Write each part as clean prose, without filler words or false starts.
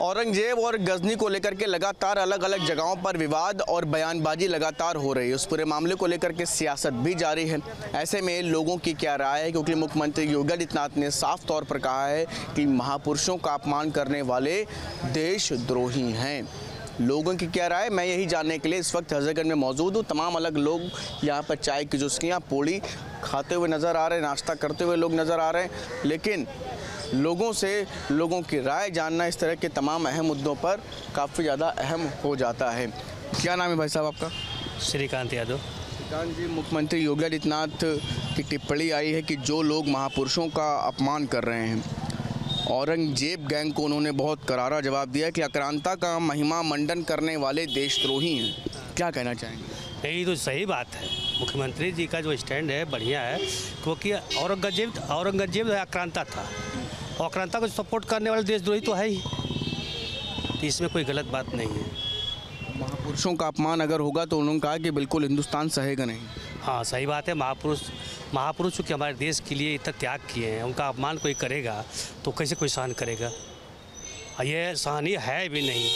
औरंगजेब और गजनी को लेकर के लगातार अलग अलग जगहों पर विवाद और बयानबाजी लगातार हो रही है। उस पूरे मामले को लेकर के सियासत भी जारी है। ऐसे में लोगों की क्या राय है, क्योंकि मुख्यमंत्री योगी आदित्यनाथ ने साफ तौर पर कहा है कि महापुरुषों का अपमान करने वाले देशद्रोही हैं। लोगों की क्या राय, मैं यही जानने के लिए इस वक्त हजरतगंज में मौजूद हूँ। तमाम अलग लोग यहाँ पर चाय की चुस्कियाँ, पूड़ी खाते हुए नज़र आ रहे हैं, नाश्ता करते हुए लोग नज़र आ रहे हैं। लेकिन लोगों से लोगों की राय जानना इस तरह के तमाम अहम मुद्दों पर काफ़ी ज़्यादा अहम हो जाता है। क्या नाम है भाई साहब आपका? श्रीकांत यादव। श्रीकांत जी, मुख्यमंत्री योगी आदित्यनाथ की टिप्पणी आई है कि जो लोग महापुरुषों का अपमान कर रहे हैं, औरंगजेब गैंग को उन्होंने बहुत करारा जवाब दिया कि आक्रांता का महिमा मंडन करने वाले देशद्रोही हैं। क्या कहना चाहेंगे? नहीं, तो सही बात है। मुख्यमंत्री जी का जो स्टैंड है बढ़िया है, क्योंकि औरंगजेब आक्रांता था। आक्रांता को सपोर्ट करने वाले देशद्रोही तो है ही, तो इसमें कोई गलत बात नहीं है। महापुरुषों का अपमान अगर होगा तो उन्होंने कहा कि बिल्कुल हिंदुस्तान सहेगा नहीं। हाँ, सही बात है। महापुरुष चूँकि हमारे देश के लिए इतना त्याग किए हैं, उनका अपमान कोई करेगा तो कैसे कोई सहन करेगा? ये सहनीय है भी नहीं।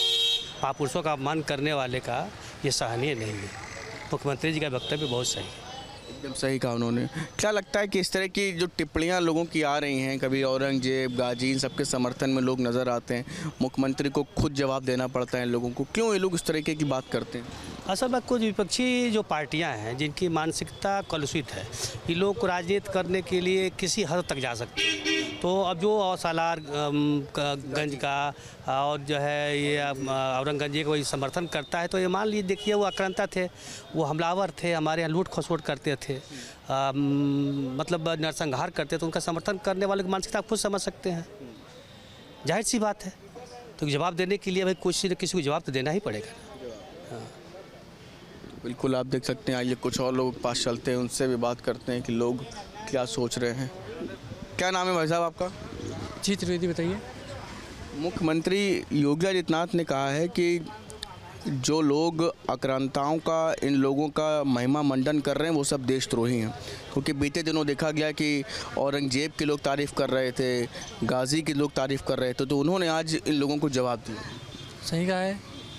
महापुरुषों का अपमान करने वाले का ये सहनीय नहीं है। मुख्यमंत्री जी का वक्तव्य बहुत सही है। एकदम सही कहा उन्होंने। क्या लगता है कि इस तरह की जो टिप्पणियां लोगों की आ रही हैं, कभी औरंगजेब, गाजी, इन सबके समर्थन में लोग नज़र आते हैं, मुख्यमंत्री को खुद जवाब देना पड़ता है लोगों को, क्यों ये लोग इस तरीके की बात करते हैं? असल में कुछ विपक्षी जो पार्टियां हैं जिनकी मानसिकता कलुषित है, ये लोग राजनीति करने के लिए किसी हद तक जा सकते हैं। तो अब जो सालार गंज का और जो है ये औरंगजेब को समर्थन करता है, तो ये मान लीजिए, देखिए वो आक्रांता थे, वो हमलावर थे, हमारे यहाँ लूट खसोट करते थे, मतलब नरसंहार करते थे। तो उनका समर्थन करने वाले की मानसिकता आप खुद समझ सकते हैं, जाहिर सी बात है। तो जवाब देने के लिए भाई किसी न किसी को जवाब तो देना ही पड़ेगा। हाँ, बिल्कुल, आप देख सकते हैं। आइए कुछ और लोग पास चलते हैं, उनसे भी बात करते हैं कि लोग क्या सोच रहे हैं। क्या नाम है भाई साहब आपका? जी त्रिवेदी, बताइए। मुख्यमंत्री योगी आदित्यनाथ ने कहा है कि जो लोग आक्रांताओं का, इन लोगों का महिमा मंडन कर रहे हैं, वो सब देशद्रोही हैं। क्योंकि बीते दिनों देखा गया कि औरंगजेब के लोग तारीफ़ कर रहे थे, गाजी के लोग तारीफ़ कर रहे थे, तो उन्होंने आज इन लोगों को जवाब दिया। सही कहा है।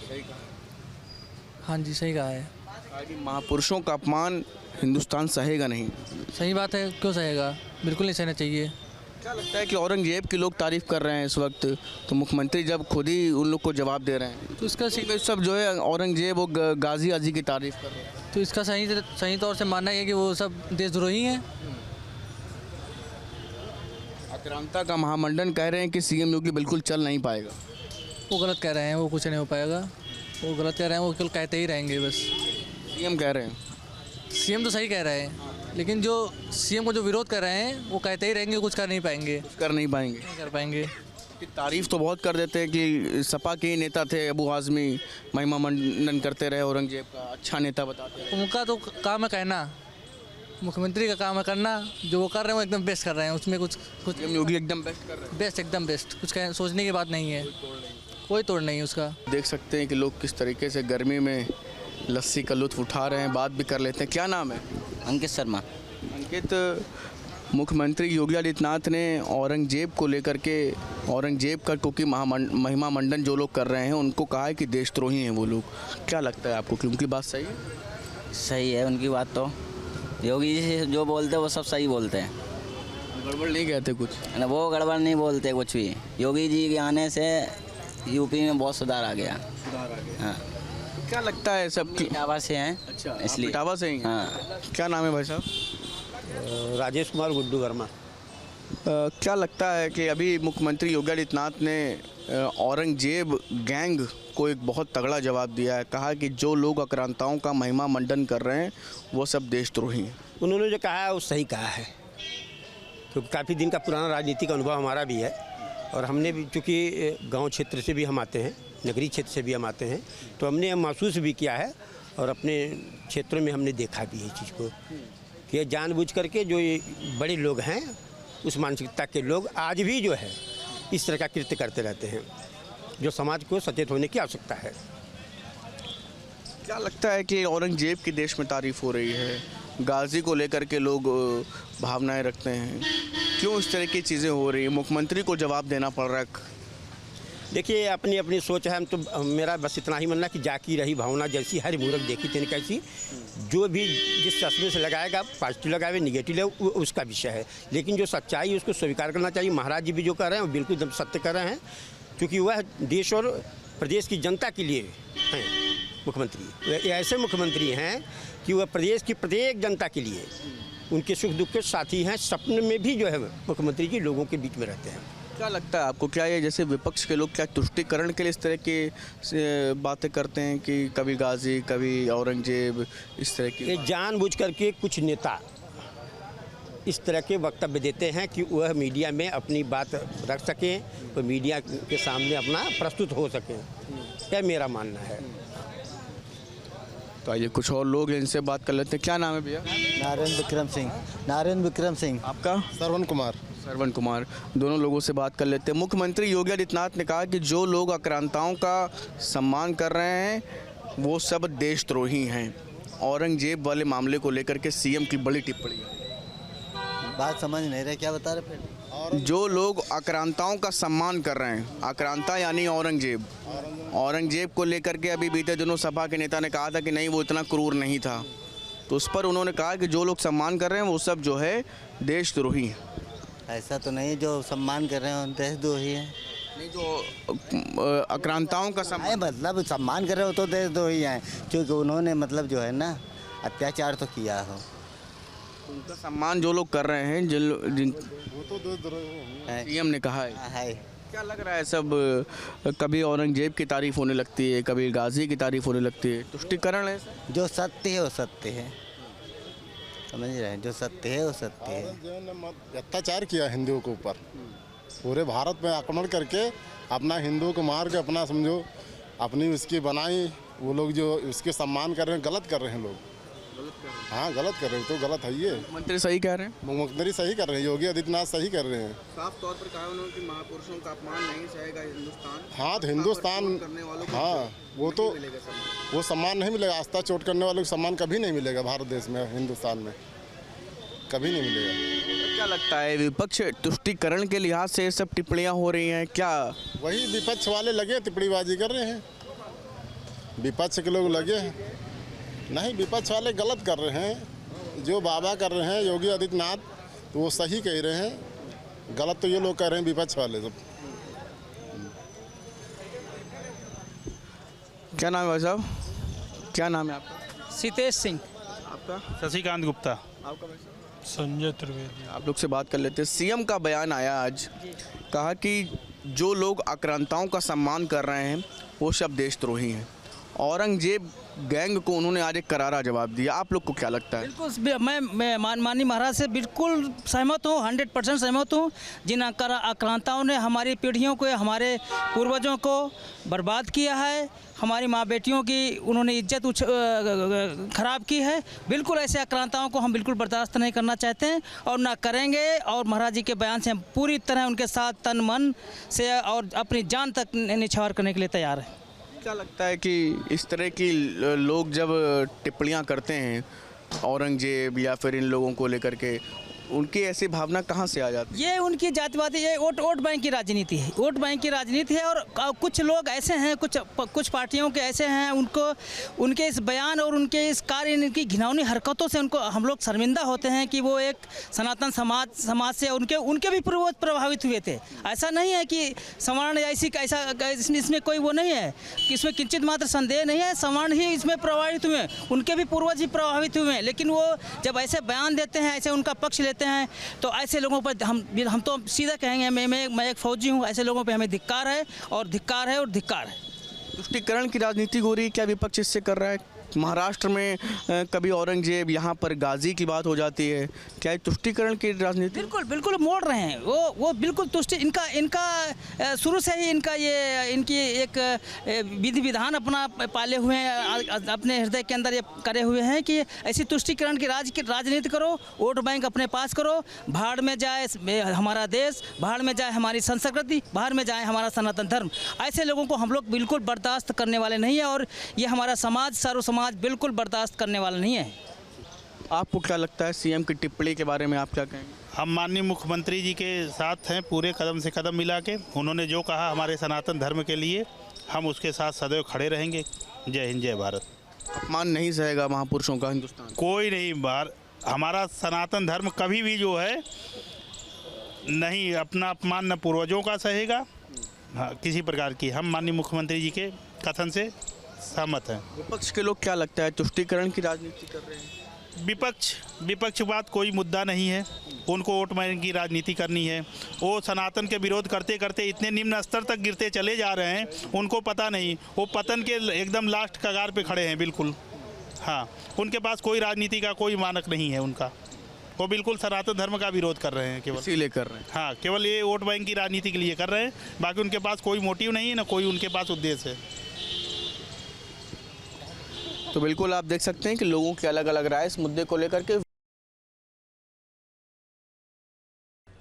सही कहा। हाँ जी, सही कहा है। कि महापुरुषों का अपमान हिंदुस्तान सहेगा नहीं। सही बात है, क्यों सहेगा? बिल्कुल नहीं सहना चाहिए। क्या लगता है कि औरंगजेब के लोग तारीफ़ कर रहे हैं इस वक्त, तो मुख्यमंत्री जब खुद ही उन लोग को जवाब दे रहे हैं, तो इसका सब जो है औरंगजेब और गाजी आजी की तारीफ़ कर रहे हैं, तो इसका सही तौर से मानना है कि वो सब देशद्रोही हैं। आक्रांता का महामंडन कह रहे हैं कि सीएम योगी बिल्कुल चल नहीं पाएगा। वो गलत कह रहे हैं, वो कुछ नहीं हो पाएगा। वो गलत कह रहे हैं, वो केवल कहते ही रहेंगे बस। सीएम कह रहे हैं। सीएम तो सही कह रहे हैं, लेकिन जो सीएम को जो विरोध कर रहे हैं वो कहते ही रहेंगे, कुछ कर नहीं पाएंगे। नहीं कर पाएंगे। कि तारीफ़ तो बहुत कर देते हैं कि सपा के ही नेता थे अबू आज़मी, महिमा मंडन करते रहे औरंगजेब का, अच्छा नेता बताते रहे। उनका तो काम है कहना, मुख्यमंत्री का काम है करना। जो वो कर रहे हैं वो एकदम बेस्ट कर रहे हैं, उसमें कुछ योगी एकदम बेस्ट कर रहे हैं। बेस्ट, एकदम बेस्ट। कुछ सोचने की बात नहीं है, कोई तोड़ नहीं है उसका। देख सकते हैं कि लोग किस तरीके से गर्मी में लस्सी का लुत्फ़ उठा रहे हैं, बात भी कर लेते हैं। क्या नाम है? अंकित शर्मा। अंकित, मुख्यमंत्री योगी आदित्यनाथ ने औरंगजेब को लेकर के, औरंगजेब का क्योंकि महिमा मंडन जो लोग कर रहे हैं, उनको कहा है कि देशद्रोही हैं वो लोग। क्या लगता है आपको कि उनकी बात सही है? सही है उनकी बात। तो योगी जी जो बोलते हैं वो सब सही बोलते हैं, गड़बड़ नहीं कहते कुछ ना, वो गड़बड़ नहीं बोलते कुछ भी। योगी जी के आने से यूपी में बहुत सुधार आ गया। हाँ। क्या लगता है सब? इटावा से हैं। अच्छा, इसलिए इटावा से ही हैं। हाँ। क्या नाम है भाई साहब? राजेश कुमार गुड्डू वर्मा। क्या लगता है कि अभी मुख्यमंत्री योगी आदित्यनाथ ने औरंगजेब गैंग को एक बहुत तगड़ा जवाब दिया है, कहा कि जो लोग आक्रांताओं का महिमा मंडन कर रहे हैं वो सब देशद्रोही हैं। उन्होंने जो कहा है वो सही कहा है, क्योंकि काफ़ी दिन का पुराना राजनीतिक अनुभव हमारा भी है, और हमने भी चूँकि गांव क्षेत्र से भी हम आते हैं, नगरीय क्षेत्र से भी हम आते हैं, तो हमने महसूस भी किया है और अपने क्षेत्रों में हमने देखा भी है इस चीज़ को कि जानबूझ करके जो ये बड़े लोग हैं, उस मानसिकता के लोग आज भी जो है इस तरह का कृत्य करते रहते हैं, जो समाज को सचेत होने की आवश्यकता है। क्या लगता है कि औरंगजेब की देश में तारीफ़ हो रही है, गाजी को लेकर के लोग भावनाएं रखते हैं, क्यों इस तरह की चीज़ें हो रही हैं? मुख्यमंत्री को जवाब देना पड़ रहा है। देखिए अपनी अपनी सोच है, हम तो मेरा बस इतना ही मानना कि जाकी रही भावना जैसी, हर मूर्ख देखी तेन कैसी। जो भी जिस चश्मे से लगाएगा, पॉजिटिव लगावे निगेटिव ले, उसका विषय है, लेकिन जो सच्चाई है उसको स्वीकार करना चाहिए। महाराज जी भी जो कर रहे हैं वो बिल्कुल एकदम सत्य कर रहे हैं, क्योंकि वह देश और प्रदेश की जनता के लिए हैं मुख्यमंत्री। ये ऐसे मुख्यमंत्री हैं कि वह प्रदेश की प्रत्येक जनता के लिए उनके सुख दुख के साथी हैं। सपने में भी जो है मुख्यमंत्री जी लोगों के बीच में रहते हैं। क्या लगता है आपको, क्या ये जैसे विपक्ष के लोग क्या तुष्टिकरण के लिए इस तरह की बातें करते हैं कि कभी गाजी कभी औरंगजेब इस तरह की? ये जानबूझ करके कुछ नेता इस तरह के वक्तव्य देते हैं कि वह मीडिया में अपनी बात रख सकें, तो मीडिया के सामने अपना प्रस्तुत हो सकें। यह मेरा मानना है। तो आइए कुछ और लोग हैं, इनसे बात कर लेते हैं। क्या नाम है भैया? नारायण विक्रम सिंह। नारायण विक्रम सिंह। आपका? श्रवण कुमार। श्रवण कुमार। दोनों लोगों से बात कर लेते हैं। मुख्यमंत्री योगी आदित्यनाथ ने कहा कि जो लोग आक्रांताओं का सम्मान कर रहे हैं वो सब देशद्रोही हैं। औरंगजेब वाले मामले को लेकर के सीएम की बड़ी टिप्पणी है। बात समझ नहीं रहे, क्या बता रहे फिर? जो लोग आक्रांताओं का सम्मान कर रहे हैं, आक्रांता यानी औरंगजेब, औरंगजेब को लेकर के अभी बीते दिनों सपा के नेता ने कहा था कि नहीं वो इतना क्रूर नहीं था, तो उस पर उन्होंने कहा कि जो लोग सम्मान कर रहे हैं वो सब जो है देशद्रोही हैं। ऐसा तो नहीं, जो सम्मान कर रहे हैं देशद्रोही है। नहीं, जो आक्रांताओं का सम्मान, मतलब सम्मान कर रहे हो तो देशद्रोही हैं, क्योंकि उन्होंने मतलब जो है ना अत्याचार तो किया हो। उनका सम्मान जो लोग कर रहे हैं, जिन वो तो देशद्रोही सीएम ने कहा है। है। क्या लग रहा है सब, कभी औरंगजेब की तारीफ होने लगती है, कभी गाजी की तारीफ होने लगती है, तुष्टिकरण है? जो सत्य है वो सत्य है, समझ रहे हैं? जो सत्य है वो सत्य है। ने अत्याचार किया हिंदुओं के ऊपर, पूरे भारत में आक्रमण करके अपना हिंदुओं को मार के अपना समझो अपनी उसकी बनाई। वो लोग जो उसके सम्मान कर रहे हैं गलत कर रहे हैं लोग। हाँ गलत कर रहे हैं, तो गलत है ये। मुख्यमंत्री सही कह रहे हैं। मुख्यमंत्री सही कर रहे हैं, योगी आदित्यनाथ सही कर रहे हैं। साफ तौर पर कहा उन्होंने कि महापुरुषों का अपमान नहीं सहेगा हिंदुस्तान। हाँ तो हिंदुस्तान, हाँ वो तो वो सम्मान नहीं मिलेगा। आस्था चोट करने वालों को सम्मान कभी नहीं मिलेगा भारत देश में, हिंदुस्तान में कभी नहीं मिलेगा। क्या लगता है विपक्ष तुष्टिकरण के लिहाज से सब टिप्पणियां हो रही हैं क्या? वही विपक्ष वाले लगे टिप्पणीबाजी कर रहे हैं, विपक्ष के लोग लगे हैं। नहीं, विपक्ष वाले गलत कर रहे हैं, जो बाबा कर रहे हैं योगी आदित्यनाथ तो वो सही कह रहे हैं, गलत तो ये लोग कर रहे हैं विपक्ष वाले सब। क्या नाम है भाई साहब? क्या नाम है आपका? सितेश सिंह। आपका? शशिकांत गुप्ता। आपका भाई साहब? संजय त्रिवेदी। आप लोग से बात कर लेते हैं। सीएम का बयान आया आज, कहा कि जो लोग आक्रांताओं का सम्मान कर रहे हैं वो सब देशद्रोही हैं। औरंगजेब गैंग को उन्होंने आज एक करारा जवाब दिया। आप लोग को क्या लगता है? बिल्कुल, मैं माननीय महाराज से बिल्कुल सहमत हूँ, 100% सहमत हूँ। जिन आक्रांताओं ने हमारी पीढ़ियों को, हमारे पूर्वजों को बर्बाद किया है, हमारी माँ बेटियों की उन्होंने इज्जत खराब की है, बिल्कुल ऐसे आक्रांताओं को हम बिल्कुल बर्दाश्त नहीं करना चाहते हैं और ना करेंगे। और महाराज जी के बयान से हम पूरी तरह उनके साथ तन मन से और अपनी जान तक निछावर करने के लिए तैयार हैं। क्या लगता है कि इस तरह की लोग जब टिप्पणियां करते हैं औरंगजेब या फिर इन लोगों को लेकर के, उनकी ऐसी भावना कहाँ से आ जाती है? ये उनकी जातिवादी, ये वोट बैंक की राजनीति है, वोट बैंक की राजनीति है। और कुछ लोग ऐसे हैं, कुछ पार्टियों के ऐसे हैं, उनको उनके इस बयान और उनके इस कार्य, इनकी घिनौनी हरकतों से उनको हम लोग शर्मिंदा होते हैं कि वो एक सनातन समाज से उनके भी पूर्वज प्रभावित हुए थे। ऐसा नहीं है कि सवर्ण ऐसी ऐसा इसमें कोई वो नहीं है कि इसमें किंचित मात्र संदेह नहीं है, सवर्ण ही इसमें प्रभावित हुए, उनके भी पूर्वज ही प्रभावित हुए हैं। लेकिन वो जब ऐसे बयान देते हैं, ऐसे उनका पक्ष लेते हैं, तो ऐसे लोगों पर हम तो सीधा कहेंगे, मैं एक फौजी हूं, ऐसे लोगों पे हमें धिक्कार है और धिक्कार है और धिक्कार है। तुष्टिकरण की राजनीति हो रही है, क्या विपक्ष इससे कर रहा है? महाराष्ट्र में कभी औरंगजेब, यहाँ पर गाजी की बात हो जाती है, क्या ये तुष्टिकरण की राजनीति? बिल्कुल मोड़ रहे हैं वो बिल्कुल तुष्टि। इनका शुरू से ही इनकी एक विधि विधान अपना पाले हुए हैं, अपने हृदय के अंदर ये करे हुए हैं कि ऐसी तुष्टिकरण की राजनीति करो, वोट बैंक अपने पास करो, भाड़ में जाए हमारा देश, भाड़ में जाए हमारी संस्कृति, भाड़ में जाए हमारा सनातन धर्म। ऐसे लोगों को हम लोग बिल्कुल बर्दाश्त करने वाले नहीं है और ये हमारा सर्व समाज बिल्कुल बर्दाश्त करने वाला नहीं है। आपको क्या लगता है सीएम की टिप्पणी के बारे में, आप क्या कहेंगे? हम माननीय मुख्यमंत्री जी के साथ हैं पूरे कदम से कदम मिला के। उन्होंने जो कहा हमारे सनातन धर्म के लिए, हम उसके साथ सदैव खड़े रहेंगे। जय हिंद, जय भारत। अपमान नहीं सहेगा महापुरुषों का हिंदुस्तान? कोई नहीं, हमारा सनातन धर्म कभी भी जो है नहीं अपना अपमान न पूर्वजों का सहेगा, हाँ, किसी प्रकार की। हम माननीय मुख्यमंत्री जी के कथन से सहमत हैं। विपक्ष के लोग क्या लगता है तुष्टीकरण की राजनीति कर रहे हैं? विपक्षवाद कोई मुद्दा नहीं है। उनको वोट बैंक की राजनीति करनी है। वो सनातन के विरोध करते करते इतने निम्न स्तर तक गिरते चले जा रहे हैं, उनको पता नहीं, वो पतन के एकदम लास्ट कगार पे खड़े हैं बिल्कुल। हाँ, उनके पास कोई राजनीति का कोई मानक नहीं है उनका। वो बिल्कुल सनातन धर्म का विरोध कर रहे हैं केवल, इसीलिए कर रहे हैं। हाँ, केवल ये वोट बैंक की राजनीति के लिए कर रहे हैं। बाकी उनके पास कोई मोटिव नहीं है, ना कोई उनके पास उद्देश्य है। तो बिल्कुल आप देख सकते हैं कि लोगों की अलग अलग राय इस मुद्दे को लेकर के।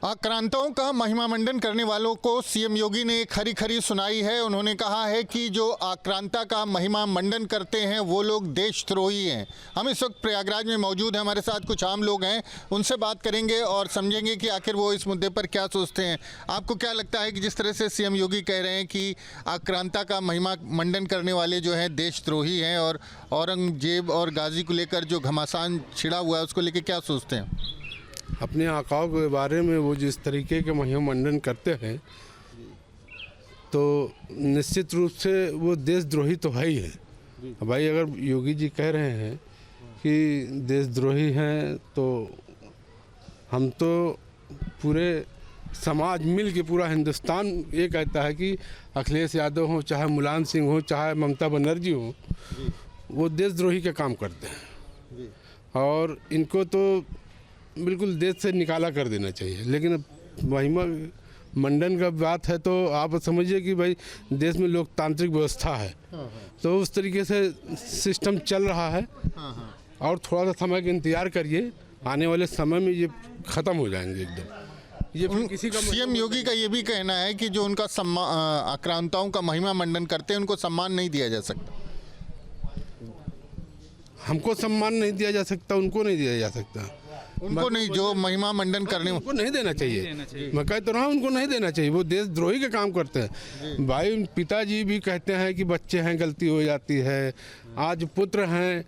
आक्रांताओं का महिमा मंडन करने वालों को सीएम योगी ने एक खरी खरी सुनाई है। उन्होंने कहा है कि जो आक्रांता का महिमा मंडन करते हैं वो लोग देशद्रोही हैं। हम इस वक्त प्रयागराज में मौजूद हैं, हमारे साथ कुछ आम लोग हैं, उनसे बात करेंगे और समझेंगे कि आखिर वो इस मुद्दे पर क्या सोचते हैं। आपको क्या लगता है कि जिस तरह से सीएम योगी कह रहे हैं कि आक्रांता का महिमा मंडन करने वाले जो हैं देशद्रोही हैं, और औरंगजेब और गाजी को लेकर जो घमासान छिड़ा हुआ है उसको लेकर क्या सोचते हैं? अपने आकाओं के बारे में वो जिस तरीके के महिमा मंडन करते हैं तो निश्चित रूप से वो देशद्रोही तो है ही है। भाई अगर योगी जी कह रहे हैं कि देशद्रोही हैं तो हम तो पूरे समाज मिल के, पूरा हिंदुस्तान ये कहता है कि अखिलेश यादव हो, चाहे मुलायम सिंह हो, चाहे ममता बनर्जी हो, वो देशद्रोही का काम करते हैं और इनको तो बिल्कुल देश से निकाला कर देना चाहिए। लेकिन अब महिमा मंडन का बात है तो आप समझिए कि भाई देश में लोकतांत्रिक व्यवस्था है तो उस तरीके से सिस्टम चल रहा है और थोड़ा सा समय का इंतजार करिए, आने वाले समय में ये ख़त्म हो जाएंगे एकदम। ये किसी का सीएम योगी का ये भी कहना है कि जो उनका आक्रांताओं का महिमा मंडन करते हैं उनको सम्मान नहीं दिया जा सकता। हमको सम्मान नहीं दिया जा सकता, उनको नहीं दिया जा सकता, उनको नहीं, जो महिमा मंडन करने उनको नहीं देना चाहिए। मैं कह तो रहा हूँ उनको नहीं देना चाहिए, वो देशद्रोही का काम करते हैं। भाई पिताजी भी कहते हैं कि बच्चे हैं गलती हो जाती है, आज पुत्र हैं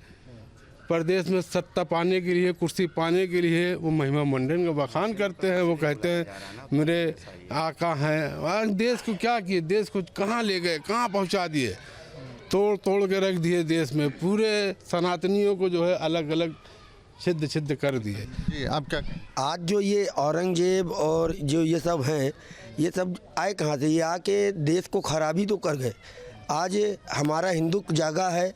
प्रदेश में सत्ता पाने के लिए, कुर्सी पाने के लिए वो महिमा मंडन का बखान करते हैं। वो कहते हैं मेरे आका हैं। आज देश को क्या किए, देश को कहाँ ले गए, कहाँ पहुँचा दिए, तोड़ तोड़ के रख दिए देश में। पूरे सनातनियों को जो है अलग अलग छिद्र छिद्र कर दिए। जी आप क्या? आज जो ये औरंगजेब और जो ये सब हैं, ये सब आए कहाँ से? ये आके देश को खराबी तो कर गए। आज हमारा हिंदू जागा है,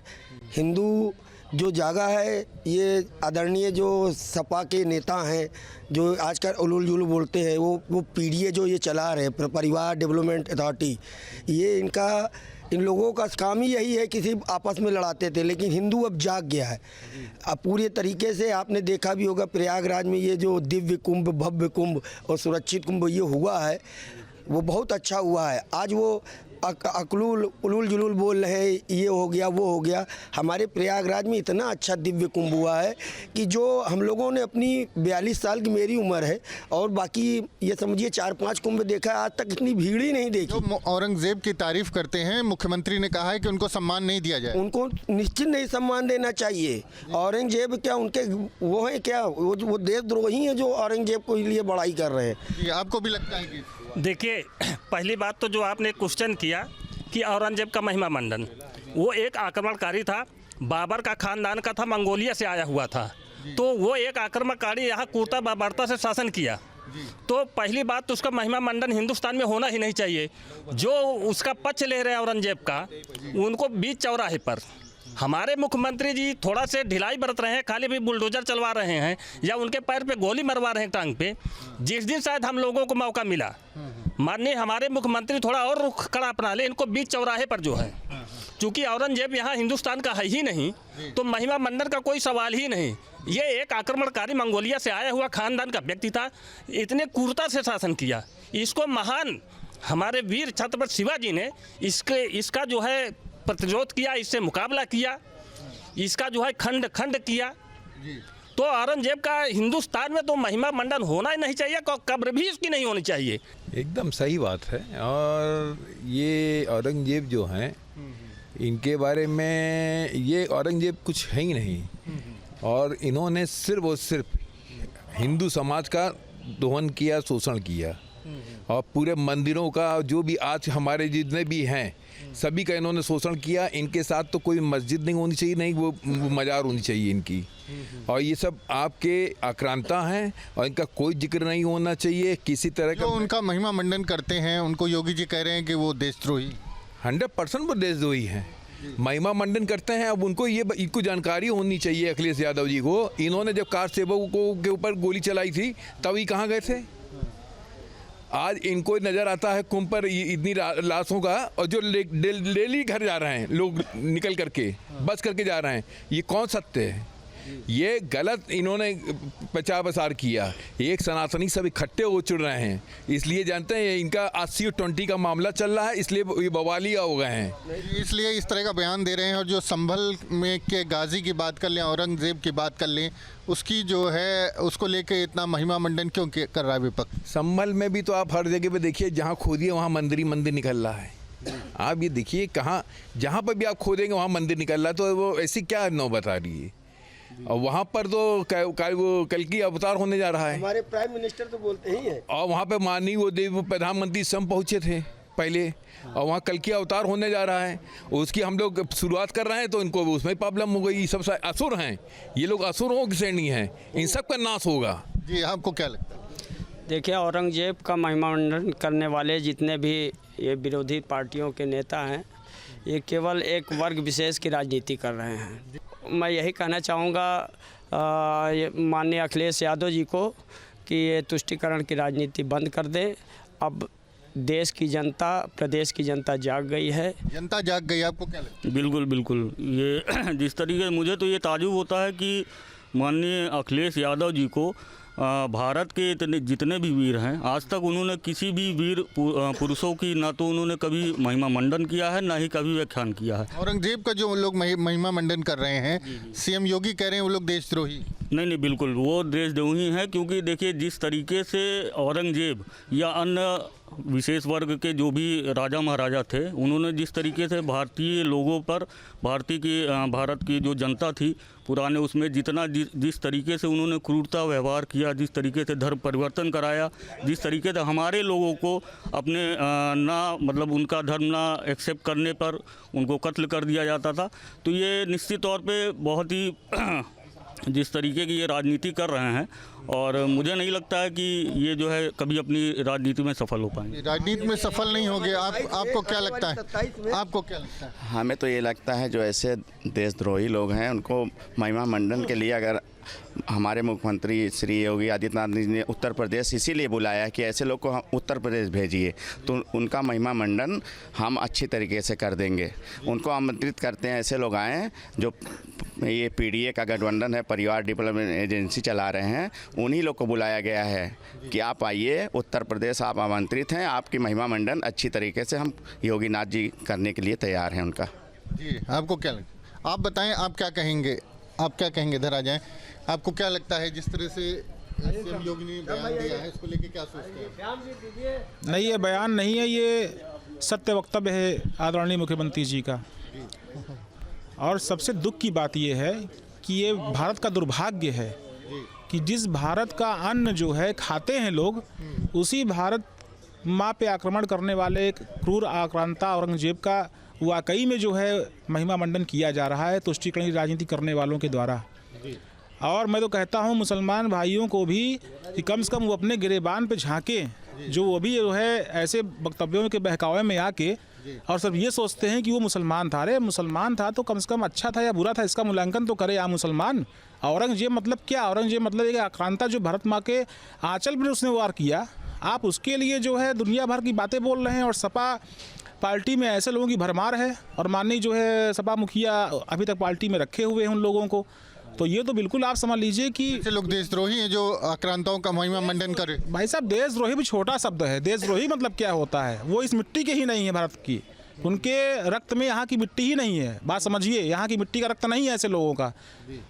हिंदू जो जागा है, ये आदरणीय जो सपा के नेता हैं जो आजकल उलूल जुलूल बोलते हैं, वो पीडीए जो ये चला रहे परिवार डेवलपमेंट अथॉरिटी, ये इनका इन लोगों का काम ही यही है, किसी आपस में लड़ाते थे। लेकिन हिंदू अब जाग गया है। अब पूरे तरीके से आपने देखा भी होगा प्रयागराज में ये जो दिव्य कुंभ, भव्य कुंभ और सुरक्षित कुंभ ये हुआ है, वो बहुत अच्छा हुआ है। आज वो उलूल जुलूल बोल रहे हैं, ये हो गया वो हो गया। हमारे प्रयागराज में इतना अच्छा दिव्य कुंभ हुआ है कि जो हम लोगों ने अपनी 42 साल की मेरी उम्र है और बाकी ये समझिए 4-5 कुंभ देखा है, आज तक इतनी भीड़ ही नहीं देखी। जो औरंगजेब की तारीफ करते हैं, मुख्यमंत्री ने कहा है कि उनको सम्मान नहीं दिया जाए। उनको निश्चित नहीं सम्मान देना चाहिए। औरंगजेब क्या उनके वो हैं क्या? वो देशद्रोही हैं जो औरंगजेब को लिए बड़ाई कर रहे हैं। आपको भी लगता है कि? देखिए, पहली बात तो जो आपने क्वेश्चन किया कि औरंगजेब का महिमा मंडन, वो एक आक्रमणकारी था, बाबर का खानदान का था, मंगोलिया से आया हुआ था, तो वो एक आक्रमणकारी यहाँ कुर्ता बाबरता से शासन किया। तो पहली बात तो उसका महिमा मंडन हिंदुस्तान में होना ही नहीं चाहिए। जो उसका पक्ष ले रहे हैं औरंगजेब का, उनको बीच चौराहे पर हमारे मुख्यमंत्री जी थोड़ा से ढिलाई बरत रहे हैं, खाली भी बुलडोजर चलवा रहे हैं या उनके पैर पे गोली मरवा रहे हैं टांग पे। जिस दिन शायद हम लोगों को मौका मिला, माननीय हमारे मुख्यमंत्री थोड़ा और रुख खड़ा अपना ले, इनको बीच चौराहे पर जो है, चूँकि औरंगजेब यहाँ हिंदुस्तान का है ही नहीं, तो महिमा मंडन का कोई सवाल ही नहीं। ये एक आक्रमणकारी मंगोलिया से आया हुआ खानदान का व्यक्ति था, इतने क्रूरता से शासन किया। इसको महान हमारे वीर छत्रपति शिवाजी ने इसका जो है प्रतिरोध किया, इससे मुकाबला किया, इसका जो है खंड खंड किया। तो औरंगजेब का हिंदुस्तान में तो महिमा मंडन होना ही नहीं चाहिए, कब्र भी इसकी नहीं होनी चाहिए। एकदम सही बात है। और ये औरंगजेब जो हैं, इनके बारे में, ये औरंगजेब कुछ है ही नहीं, और इन्होंने सिर्फ और सिर्फ हिंदू समाज का दोहन किया, शोषण किया, और पूरे मंदिरों का जो भी आज हमारे जितने भी हैं सभी का इन्होंने शोषण किया। इनके साथ तो कोई मस्जिद नहीं होनी चाहिए, नहीं वो मजार होनी चाहिए इनकी। और ये सब आपके आक्रांता हैं और इनका कोई जिक्र नहीं होना चाहिए किसी तरह का। जो उनका महिमा मंडन करते हैं उनको योगी जी कह रहे हैं कि वो देशद्रोही। 100% वो देशद्रोही हैं, महिमा मंडन करते हैं। अब इनको जानकारी होनी चाहिए अखिलेश यादव जी को। इन्होंने जब कार सेवकों के ऊपर गोली चलाई थी तब ये कहाँ गए थे? आज इनको नज़र आता है कुंभ पर इतनी लाशों का, और जो डेली घर जा रहे हैं लोग निकल करके, बस करके जा रहे हैं, ये कौन सत्य है? ये गलत इन्होंने प्रचार प्रसार किया। एक सनातनी सब इकट्ठे हो चुड़ रहे हैं, इसलिए जानते हैं इनका 80-20 का मामला चल रहा है, इसलिए ये बवालिया हो गए हैं, इसलिए इस तरह का बयान दे रहे हैं। और जो संभल में के गाजी की बात कर लें, औरंगजेब की बात कर लें, उसकी जो है उसको लेके इतना महिमा मंडन क्यों कर रहा है विपक्ष? संभल में भी तो आप हर जगह पे देखिए, जहाँ खोदिए वहाँ मंदिर ही मंदिर निकल रहा है। आप ये देखिए कहाँ, जहाँ पर भी आप खोदेंगे वहाँ मंदिर निकल रहा है, तो वो ऐसी क्या नौबत आ रही है? और वहाँ पर तो वो कल की अवतार होने जा रहा है। हमारे प्राइम मिनिस्टर तो बोलते ही हैं। और वहाँ पे माननीय वो प्रधानमंत्री स्वयं पहुँचे थे पहले, और वहाँ कल की अवतार होने जा रहा है, उसकी हम लोग शुरुआत कर रहे हैं तो इनको उसमें प्रॉब्लम हो गई। सब असुर हैं, ये लोग असुरों की श्रेणी हैं, इन सब का नाश होगा। जी, आपको क्या लगता है? देखिए, औरंगजेब का महिमा मंडन करने वाले जितने भी ये विरोधी पार्टियों के नेता हैं, ये केवल एक वर्ग विशेष की राजनीति कर रहे हैं। मैं यही कहना चाहूँगा माननीय अखिलेश यादव जी को कि ये तुष्टीकरण की राजनीति बंद कर दें। अब देश की जनता, प्रदेश की जनता जाग गई है। जनता जाग गई, आपको क्या लगता है? बिल्कुल बिल्कुल। ये जिस तरीके मुझे तो ये ताज्जुब होता है कि माननीय अखिलेश यादव जी को भारत के जितने भी वीर हैं, आज तक उन्होंने किसी भी वीर पुरुषों की ना तो उन्होंने कभी महिमा मंडन किया है, ना ही कभी व्याख्यान किया है। औरंगजेब का जो लोग महिमा मंडन कर रहे हैं, सीएम योगी कह रहे हैं वो लोग देशद्रोही। नहीं, बिल्कुल वो देशद्रोही हैं, क्योंकि देखिए जिस तरीके से औरंगजेब या अन्य विशेष वर्ग के जो भी राजा महाराजा थे, उन्होंने जिस तरीके से भारतीय लोगों पर, भारत की जो जनता थी पुराने, उसमें जिस तरीके से उन्होंने क्रूरता व्यवहार किया, जिस तरीके से धर्म परिवर्तन कराया, जिस तरीके से हमारे लोगों को अपने मतलब उनका धर्म ना एक्सेप्ट करने पर उनको कत्ल कर दिया जाता था, तो ये निश्चित तौर पे बहुत ही जिस तरीके की ये राजनीति कर रहे हैं, और मुझे नहीं लगता है कि ये जो है कभी अपनी राजनीति में सफल हो पाएंगे। राजनीति में सफल नहीं होंगे। आपको क्या लगता है? आपको क्या लगता है? हमें तो ये लगता है जो ऐसे देशद्रोही लोग हैं उनको महिमा मंडन के लिए, अगर हमारे मुख्यमंत्री श्री योगी आदित्यनाथ जी ने उत्तर प्रदेश इसीलिए बुलाया कि ऐसे लोग को हम उत्तर प्रदेश भेजिए, तो उनका महिमा मंडन हम अच्छी तरीके से कर देंगे। उनको आमंत्रित करते हैं, ऐसे लोग आएँ जो ये पीडीए का गठबंधन है, परिवार डेवलपमेंट एजेंसी चला रहे हैं, उन्हीं लोग को बुलाया गया है कि आप आइए उत्तर प्रदेश, आप आमंत्रित हैं, आपकी महिमा मंडन अच्छी तरीके से हम योगी नाथ जी करने के लिए तैयार हैं उनका। जी, आपको क्या लगता है? आप बताएं, आप क्या कहेंगे? आप क्या कहेंगे? इधर आ जाएं। आपको क्या लगता है जिस तरह से सीएम योगी ने बयान दिया है, इसको लेके क्या सोचते हैं? नहीं, ये बयान नहीं है, ये सत्य वक्तव्य है आदरणीय मुख्यमंत्री जी का। और सबसे दुख की बात ये है कि ये भारत का दुर्भाग्य है कि जिस भारत का अन्न जो है खाते हैं लोग, उसी भारत माँ पे आक्रमण करने वाले एक क्रूर आक्रांता औरंगजेब का वाकई में जो है महिमा मंडन किया जा रहा है तुष्टीकरण की राजनीति करने वालों के द्वारा। और मैं तो कहता हूँ मुसलमान भाइयों को भी कि कम से कम वो अपने गिरेबान पे झांके, जो वो भी जो है ऐसे वक्तव्यों के बहकावे में आके और सब ये सोचते हैं कि वो मुसलमान था। अरे मुसलमान था तो कम से कम अच्छा था या बुरा था इसका मूल्यांकन तो करे। आप मुसलमान, औरंगजेब मतलब क्या? औरंगजेब मतलब एक आक्रांता जो भारत माँ के आंचल पर उसने वार किया। आप उसके लिए जो है दुनिया भर की बातें बोल रहे हैं, और सपा पार्टी में ऐसे लोगों की भरमार है, और माननीय जो है सपा मुखिया अभी तक पार्टी में रखे हुए हैं उन लोगों को। तो ये तो बिल्कुल आप समझ लीजिए कि ऐसे लोग देशद्रोही हैं जो आक्रांताओं का महिमा मंडन करे। भाई साहब, देशद्रोही भी छोटा शब्द है। देशद्रोही मतलब क्या होता है? वो इस मिट्टी के ही नहीं है भारत की, उनके रक्त में यहाँ की मिट्टी ही नहीं है। बात समझिए, यहाँ की मिट्टी का रक्त नहीं है ऐसे लोगों का।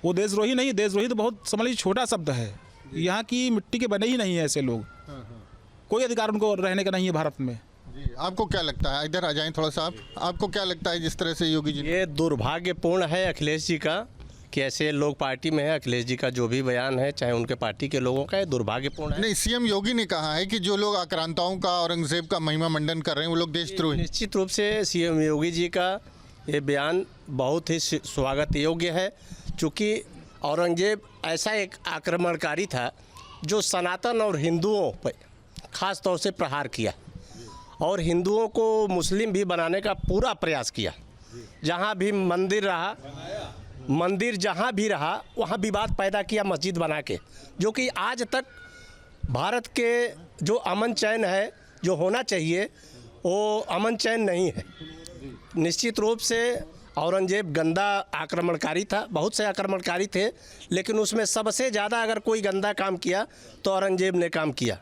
वो देशद्रोही नहीं, देशद्रोही तो बहुत समझ लीजिए छोटा शब्द है। यहाँ की मिट्टी के बने ही नहीं है ऐसे लोग। कोई अधिकार उनको रहने का नहीं है भारत में। जी, आपको क्या लगता है, इधर आ जाएं थोड़ा सा, आपको क्या लगता है जिस तरह से योगी जी? ये दुर्भाग्यपूर्ण है अखिलेश जी का कि ऐसे लोग पार्टी में है। अखिलेश जी का जो भी बयान है, चाहे उनके पार्टी के लोगों का, है दुर्भाग्यपूर्ण है। नहीं, सीएम योगी ने कहा है कि जो लोग आक्रांताओं का, औरंगजेब का महिमा मंडन कर रहे हैं वो लोग देशद्रोही। निश्चित रूप से सीएम योगी जी का ये बयान बहुत ही स्वागत योग्य है, चूँकि औरंगजेब ऐसा एक आक्रमणकारी था जो सनातन और हिंदुओं पर ख़ास तौर से प्रहार किया और हिंदुओं को मुस्लिम भी बनाने का पूरा प्रयास किया। जहाँ भी मंदिर रहा, मंदिर जहाँ भी रहा वहाँ विवाद पैदा किया मस्जिद बना के, जो कि आज तक भारत के जो अमन चैन है, जो होना चाहिए, वो अमन चैन नहीं है। निश्चित रूप से औरंगजेब गंदा आक्रमणकारी था, बहुत से आक्रमणकारी थे, लेकिन उसमें सबसे ज़्यादा अगर कोई गंदा काम किया तो औरंगजेब ने काम किया।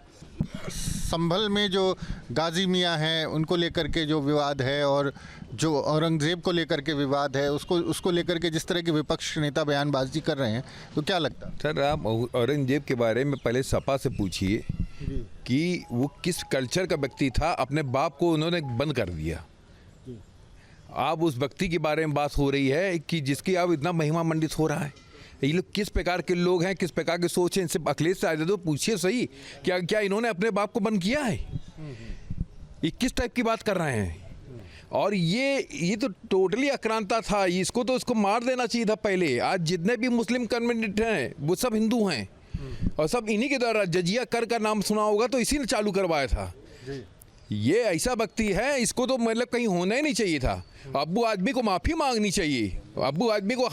संभल में जो गाजी मियाँ हैं उनको लेकर के जो विवाद है और जो औरंगजेब को लेकर के विवाद है, उसको लेकर के जिस तरह के विपक्ष नेता बयानबाजी कर रहे हैं, तो क्या लगता है? सर, आप औरंगजेब के बारे में पहले सपा से पूछिए कि वो किस कल्चर का व्यक्ति था। अपने बाप को उन्होंने बंद कर दिया। आप उस व्यक्ति के बारे में बात हो रही है कि जिसकी आप इतना महिमा मंडित हो रहा है। ये लोग किस प्रकार के लोग हैं, किस प्रकार की सोच है? इनसे अखिलेश से आए तो पूछिए सही, क्या इन्होंने अपने बाप को बंद किया है? ये किस टाइप की बात कर रहे हैं? और ये तो टोटली आक्रांता था। इसको मार देना चाहिए था पहले। आज जितने भी मुस्लिम कम्युनिटी हैं वो सब हिंदू हैं और सब इन्हीं के द्वारा, जजिया कर का नाम सुना होगा, तो इसी ने चालू करवाया था। ये ऐसा व्यक्ति है, इसको तो मतलब कहीं होना ही नहीं चाहिए था। अब्बू आदमी को माफ़ी मांगनी चाहिए। अब्बू आदमी को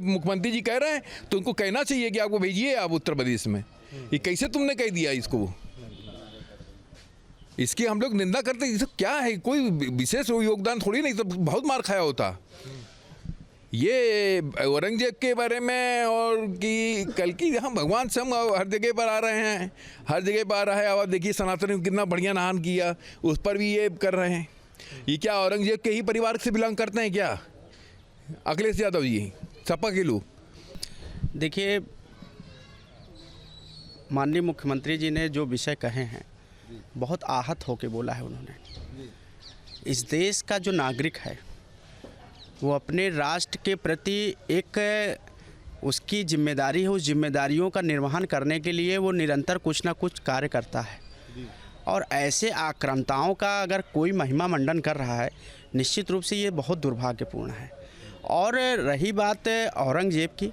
मुख्यमंत्री जी कह रहे हैं तो उनको कहना चाहिए कि आपको भेजिए आप उत्तर प्रदेश में। ये कैसे तुमने कह दिया इसको? इसकी हम लोग निंदा करते, ये क्या है? कोई विशेष योगदान थोड़ी नहीं, तो बहुत मार खाया होता। ये औरंगजेब के बारे में और कि कल की हम भगवान से हम हर जगह पर आ रहे हैं, हर जगह पर आ रहा है। अब देखिए सनातन ने कितना बढ़िया नाहन किया, उस पर भी ये कर रहे हैं। ये क्या औरंगजेब के ही परिवार से बिलोंग करते हैं क्या अखिलेश यादव जी, सपा के लोग? देखिए, माननीय मुख्यमंत्री जी ने जो विषय कहे हैं बहुत आहत होकर बोला है उन्होंने। इस देश का जो नागरिक है वो अपने राष्ट्र के प्रति एक उसकी जिम्मेदारी है, उस जिम्मेदारियों का निर्वहन करने के लिए वो निरंतर कुछ ना कुछ कार्य करता है। और ऐसे आक्रांताओं का अगर कोई महिमा मंडन कर रहा है, निश्चित रूप से ये बहुत दुर्भाग्यपूर्ण है। और रही बात औरंगजेब की,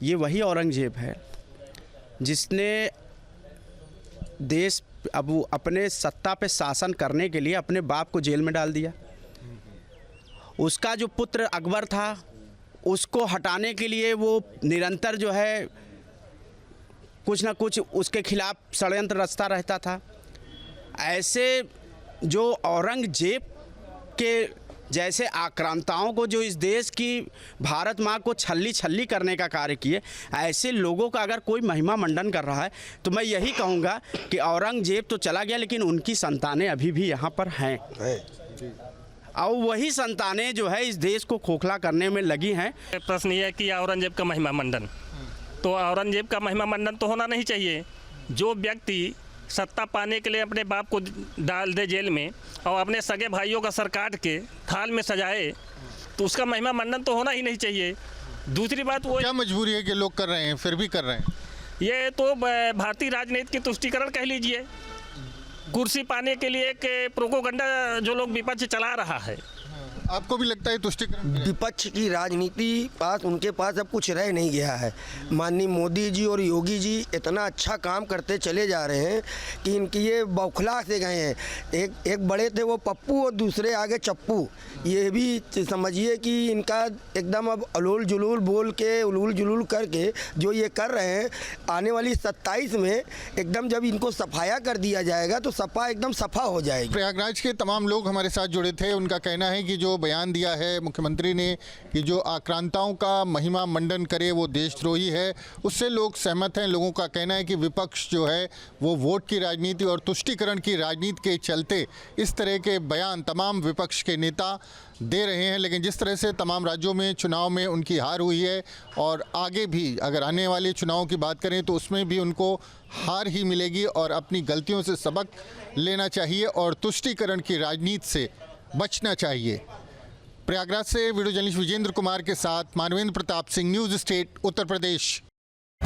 ये वही औरंगजेब है जिसने देश अब अपने सत्ता पे शासन करने के लिए अपने बाप को जेल में डाल दिया। उसका जो पुत्र अकबर था उसको हटाने के लिए वो निरंतर जो है कुछ ना कुछ उसके खिलाफ षड्यंत्र रचता रहता था। ऐसे जो औरंगजेब के जैसे आक्रांताओं को, जो इस देश की भारत माँ को छल्ली करने का कार्य किए, ऐसे लोगों का अगर कोई महिमा मंडन कर रहा है तो मैं यही कहूँगा कि औरंगजेब तो चला गया लेकिन उनकी संतानें अभी भी यहाँ पर हैं और वही संतानें जो है इस देश को खोखला करने में लगी हैं। प्रश्न ये है कि औरंगजेब का महिमा मंडन, तो औरंगजेब का महिमा मंडन तो होना नहीं चाहिए। जो व्यक्ति सत्ता पाने के लिए अपने बाप को डाल दे जेल में और अपने सगे भाइयों का सर काट के थाल में सजाए, तो उसका महिमा मंडन तो होना ही नहीं चाहिए। दूसरी बात, वो क्या मजबूरी है कि लोग कर रहे हैं, फिर भी कर रहे हैं? ये तो भारतीय राजनीति की तुष्टीकरण कह लीजिए। कुर्सी पाने के लिए एक प्रोपोगंडा जो लोग विपक्ष चला रहा है। आपको भी लगता है तुष्टीकरण? विपक्ष की राजनीति उनके पास अब कुछ रह नहीं गया है। माननीय मोदी जी और योगी जी इतना अच्छा काम करते चले जा रहे हैं कि इनकी ये बौखला से गए हैं। एक बड़े थे वो पप्पू और दूसरे आगे चप्पू। ये भी समझिए कि इनका एकदम अब उलूल जुलूल करके जो ये कर रहे हैं, आने वाली 27 में एकदम जब इनको सफाया कर दिया जाएगा तो सपा एकदम सफा हो जाएगी। प्रयागराज के तमाम लोग हमारे साथ जुड़े थे। उनका कहना है कि कि जो बयान दिया है मुख्यमंत्री ने कि जो आक्रांताओं का महिमा मंडन करे वो देशद्रोही है, उससे लोग सहमत हैं। लोगों का कहना है कि विपक्ष जो है वो वोट की राजनीति और तुष्टीकरण की राजनीति के चलते इस तरह के बयान तमाम विपक्ष के नेता दे रहे हैं। लेकिन जिस तरह से तमाम राज्यों में चुनाव में उनकी हार हुई है और आगे भी अगर आने वाले चुनावों की बात करें तो उसमें भी उनको हार ही मिलेगी और अपनी गलतियों से सबक लेना चाहिए और तुष्टीकरण की राजनीति से बचना चाहिए। प्रयागराज से वीडियो जर्नलिस्ट विजेंद्र कुमार के साथ मानवेंद्र प्रताप सिंह, न्यूज़ स्टेट, उत्तर प्रदेश।